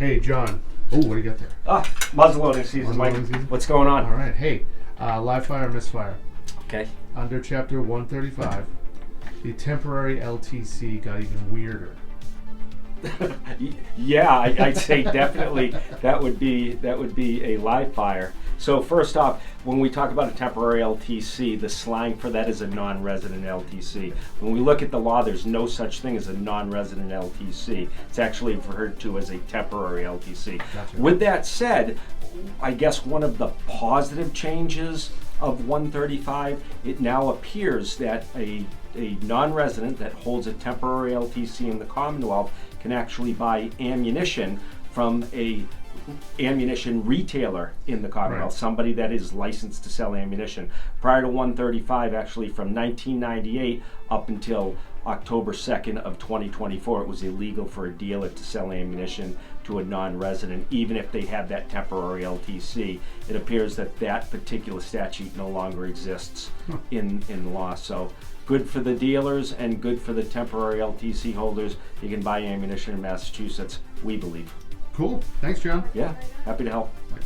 Hey, John. Oh, what do you got there? Muzzleloading season, Mike. Muzzleloading season? What's going on? All right. Hey, live fire, misfire. Okay. Under Chapter 135, the temporary LTC got even weirder. Yeah, I'd say definitely that would be a live fire. So first off, when we talk about a temporary LTC, the slang for that is a non-resident LTC. When we look at the law, there's no such thing as a non-resident LTC. It's actually referred to as a temporary LTC. Gotcha. With that said, I guess one of the positive changes of 135, it now appears that a non-resident that holds a temporary LTC in the Commonwealth can actually buy ammunition from a ammunition retailer in the Commonwealth, Right. somebody that is licensed to sell ammunition. Prior to 135, actually from 1998 up until October 2nd of 2024, it was illegal for a dealer to sell ammunition to a non-resident, even if they had that temporary LTC. It appears that that particular statute no longer exists in law. So good for the dealers and good for the temporary LTC holders. You can buy ammunition in Massachusetts, we believe. Cool. Thanks, John. Yeah, happy to help. Bye.